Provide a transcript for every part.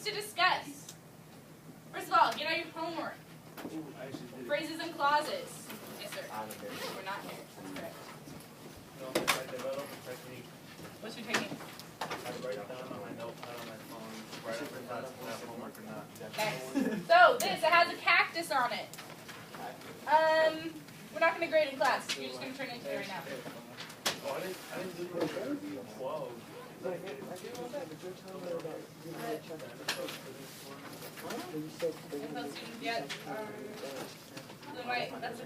to discuss. First of all, get out your homework. Phrases and clauses. Yes, sir. We're not here. That's correct. What's your technique? I write down on my notepad on my phone right after class if I have homework or not. Nice. So this, it has a cactus on it. We're not going to grade in class. You're just going to turn it into it right now. Oh, I didn't do the whoa. Yeah. Wait, that's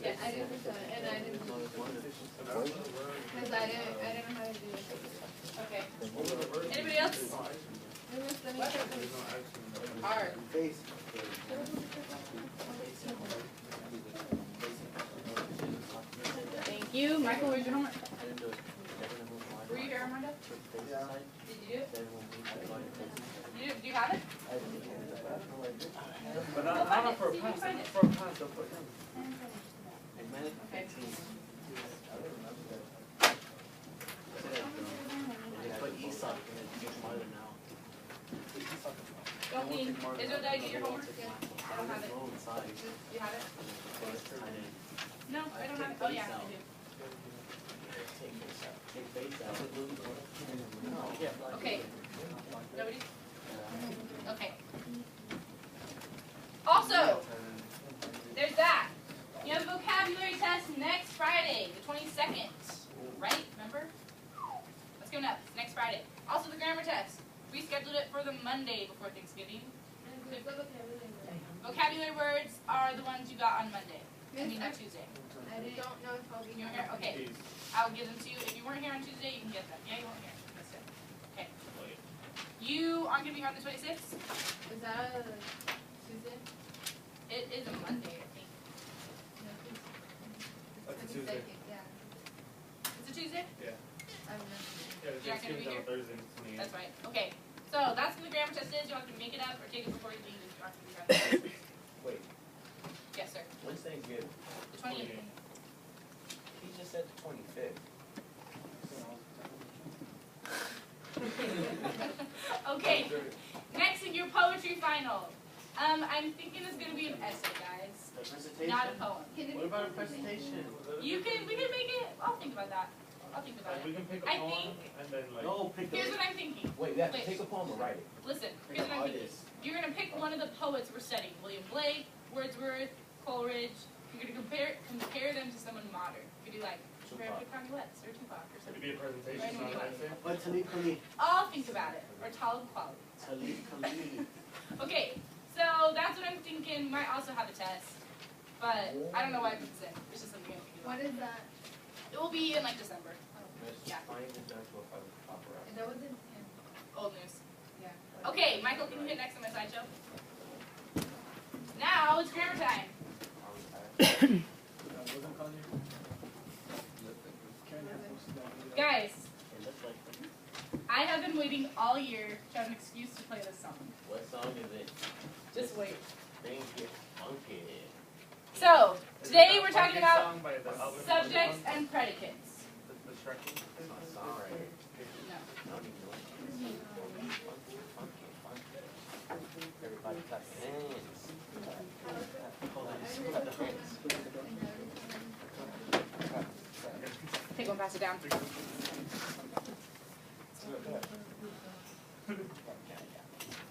Yeah, I didn't do that, and I didn't because I didn't know how to do it. okay. Anybody else? Hard. Thank you. Michael, where's your homework? Were you here, Armando? Yeah. Did you do it? Do you have it? But Go not find it. for a See if you pass. can find it. For a pass, they'll put him. Okay. Don't mean. Israel, did I get your homework? I don't have it. Do you have it? No, I don't have it. Oh, yeah, I do. Okay. Nobody? Okay. Also, there's that. You have a vocabulary test next Friday, the 22nd. Right? Remember? That's coming up. It's next Friday. Also, the grammar test. We scheduled it for the Monday before Thanksgiving. Vocabulary words are the ones you got on Monday. I mean, not Tuesday. I don't know if I'll be You were here? Okay. I'll give them to you. If you weren't here on Tuesday, you can get them. Yeah, you weren't here. That's it. Okay. You aren't going to be here on the 26th? Is that a Tuesday? It is a Monday, I think. That's a Tuesday. Yeah. It's a Tuesday? Yeah. I'm not. Yeah, You're not gonna be Thanksgiving's on here? Thursday, the 28th. That's right. Okay. So that's what the grammar test is. You have to make it up or take it before you leave if you aren't going to be here. Wait, Yes, sir. when's Thanksgiving? The 28th. He just said the 25th. Okay. Next in your poetry final. I'm thinking it's going to be an essay, guys. A presentation? Not a poem. What about a presentation? We can make it. I'll think about that. I'll think about Like, we it. can pick a I poem think- and then like. No, pick Here's the. what I'm thinking. Wait, we have to Wait. pick a poem or write it. Listen, Pick here's an what I'm thinking. artist. You're going to pick one of the poets we're studying. William Blake, Wordsworth, Coleridge. You're going to compare them to someone modern. You could do like Connie West or Tupac or It something. could be a presentation, not an essay. But Talib Khalid. I'll think about it. Or Talib Kweli. Talib Khalid. Okay, so that's what I'm thinking. Might also have a test. But I don't know why I put this in. It's just something I'm thinking What about. is that? It will be in like December. Yeah. That was in. Old news. Yeah. Okay, Michael, can you hit next on my slideshow? Now it's grammar time. Guys, I have been waiting all year to have an excuse to play this song. What song is it? Just wait. Think it funky. So, Is it today that we're talking funky about song by the Alvin subjects Ailey and predicates. song? The Shrek one? It's not a song right here. No. I don't even know what it is. Funky, funky, funky. Everybody clap your hands. Hold on, just clap the hands. Take one, pass it down.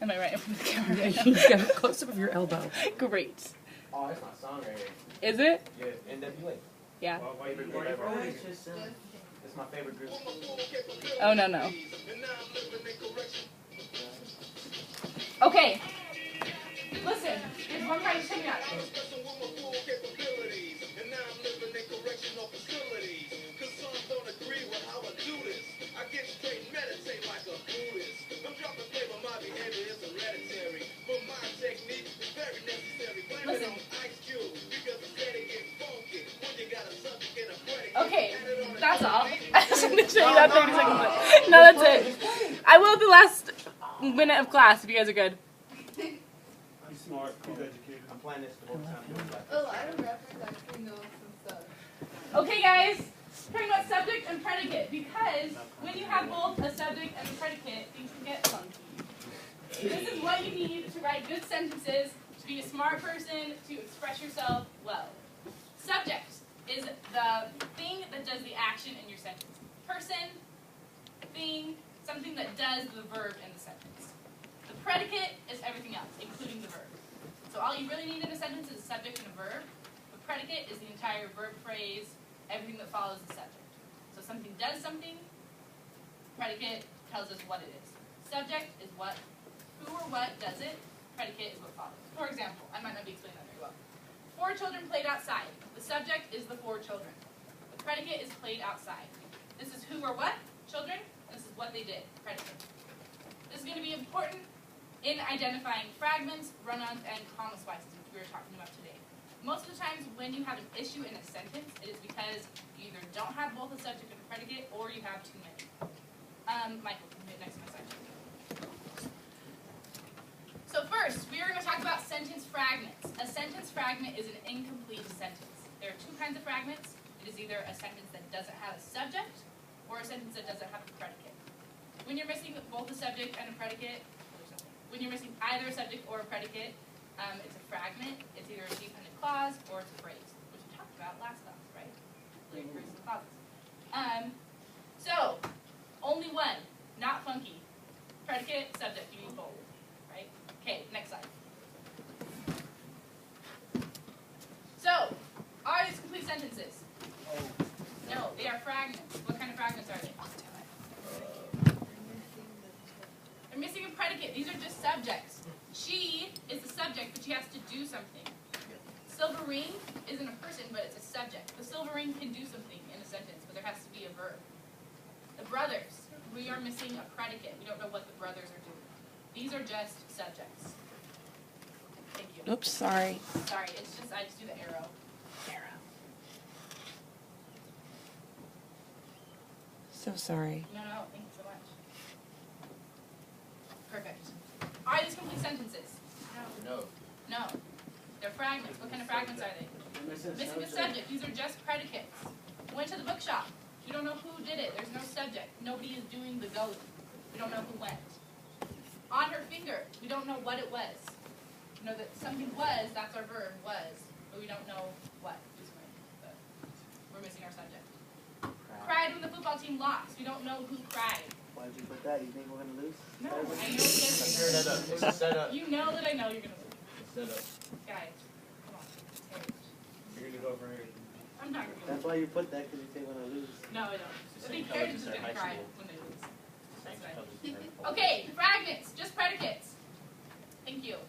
Am I right in front of the camera? Yeah, you get a close up of your elbow. Great. Oh, that's my song right here. Is it? Yeah, NWA. Yeah. Why you group ever? It's my favorite group. Oh, no, no. Okay. Listen, there's one part coming out. Listen. Okay, that's all. I just want to show you that 30 seconds. No, that's it. I will at the last minute of class if you guys are good. He's smart, he's educated. I'm playing this the whole time. A lot of rappers actually know some stuff. Okay, guys, talking about subject and predicate, because when you have both a subject and a predicate, things can get This is what you need to write good sentences, to be a smart person, to express yourself well. Subject is the thing that does the action in your sentence. Person, thing, something that does the verb in the sentence. The predicate is everything else, including the verb. So all you really need in a sentence is a subject and a verb. The predicate is the entire verb phrase, everything that follows the subject. So something does something, predicate tells us what it is. Subject is what, who or what does it, predicate is what follows. For example, I might not be explaining that very well. 4 children played outside. The subject is the 4 children. The predicate is played outside. This is who or what, children. This is what they did, predicate. This is going to be important in identifying fragments, run-ons, and comma splices, which we were talking about today. Most of the times when you have an issue in a sentence, it is because you either don't have both a subject and a predicate, or you have too many. Michael, can you hit next slide? So first, we are going to talk about sentence fragments. A sentence fragment is an incomplete sentence. There are 2 kinds of fragments. It is either a sentence that doesn't have a subject, or a sentence that doesn't have a predicate. When you're missing both a subject and a predicate, when you're missing either a subject or a predicate, it's a fragment. It's either a dependent clause or it's a phrase, which we talked about last class, right? Like phrases and clauses. So, only one, not funky. Predicate, subject, you need both, right? Okay, next slide. So, are these complete sentences? No, they are fragments. What kind of fragments are they? They're missing a predicate. These are just subjects. She is the subject, but she has to do something. Silver ring isn't a person, but it's a subject. The silver ring can do something in a sentence, but there has to be a verb. The brothers, we are missing a predicate. We don't know what the brothers are doing. These are just subjects. Thank you. Oops, sorry. Sorry, it's just, I just do the arrow. So sorry. No, thank you so much. Perfect. Are these complete sentences? No. No. They're fragments. What kind of fragments are they? Missing a subject. These are just predicates. Went to the bookshop. We don't know who did it. There's no subject. Nobody is doing the going. We don't know who went. On her finger. We don't know what it was. We know that something was, that's our verb, was, but we don't know what is when. But we're missing our subject. Cried when the football team lost. We don't know who cried. Why did you put that? You think we're going to lose? No, I know you're Setup. It's a setup. You know that I know you're going to lose. Setup. Guys, come on. You're gonna go for her. I'm not going to That's lose. why you put that, because you say we're going to lose. No, I don't. I think Same Heritage is colors as going our to high cry school. when they lose. Same That's colors as our- Okay, fragments. Just predicates. Thank you.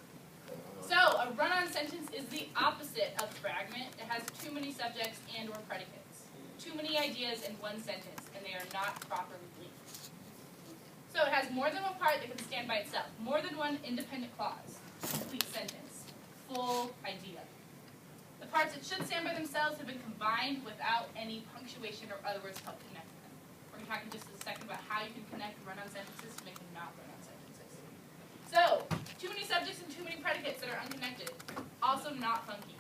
So, a run-on sentence is the opposite of fragment. It has too many subjects and or predicates. Too many ideas in one sentence, and they are not properly linked. So it has more than one part that can stand by itself. More than one independent clause. Complete sentence. Full idea. The parts that should stand by themselves have been combined without any punctuation or other words to help connect them. We're going to talk in just a second about how you can connect run-on sentences to make them not run-on sentences. So, too many subjects and too many predicates that are unconnected. Also not funky.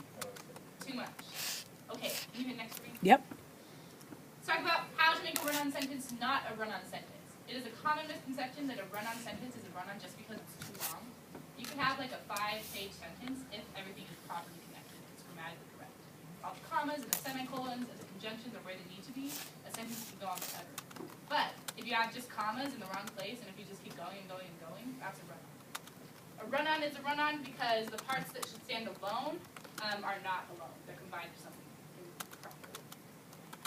Too much. Okay, can you hit next screen? Yep. Let's talk about how to make a run-on sentence not a run-on sentence. It is a common misconception that a run-on sentence is a run-on just because it's too long. You can have like a 5-page sentence if everything is properly connected. It's grammatically correct. All the commas and the semicolons and the conjunctions are where they need to be. A sentence can go on forever. But if you have just commas in the wrong place and if you just keep going and going and going, that's a run-on. A run-on is a run-on because the parts that should stand alone are not alone. They're combined for something improper.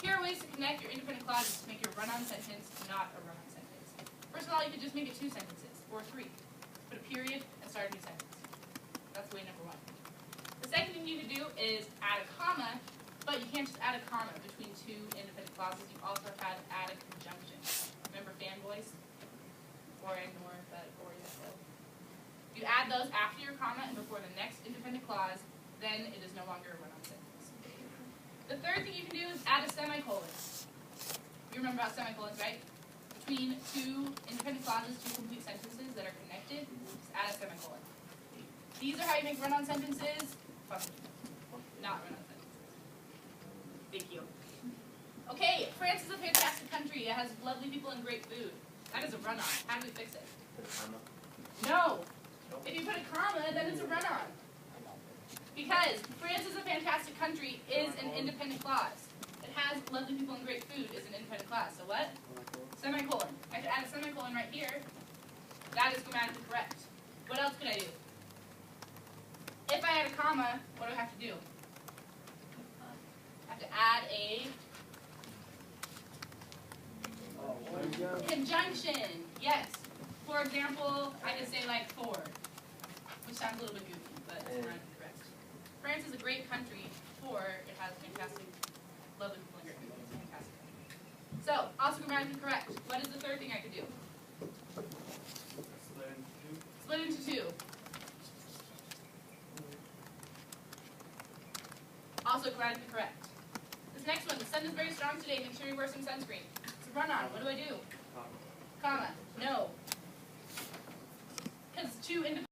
Here are ways to connect your independent clauses to make your run-on sentence not a run-on sentence. First of all, you could just make it 2 sentences, or 3. Put a period and start a new sentence. That's way number 1. The second thing you could do is add a comma, but you can't just add a comma between 2 independent clauses. You also have to add a conjunction. Remember fanboys? Or ignore, but, or yes, so. You add those after your comma and before the next independent clause, then it is no longer a run-on sentence. The third thing you can do is add a semicolon. You remember about semicolons, right? Between 2 independent clauses, 2 complete sentences that are connected, just add a semicolon. These are how you make run-on sentences. Funky. Not run-on sentences. Thank you. Okay, France is a fantastic country. It has lovely people and great food. That is a run-on. How do we fix it? Put a comma. No. you put a comma, then it's a run-on. Because France is a fantastic country is an independent clause. It has lovely people and great food is an independent clause. So what? Semicolon. I have to add a semicolon right here. That is grammatically correct. What else could I do? If I add a comma, what do I have to do? I have to add a conjunction. Yes. For example, I could say like for, which sounds a little bit goofy, but it's grammatically correct. France is a great country for it has fantastic, lovely people and great food. It's fantastic. So, also grammatically correct. What is the third thing I could do? Split into two. Also grammatically correct. This next one, the sun is very strong today. Make sure you wear some sunscreen. It's a run-on. What do I do? Comma. No. Because two independent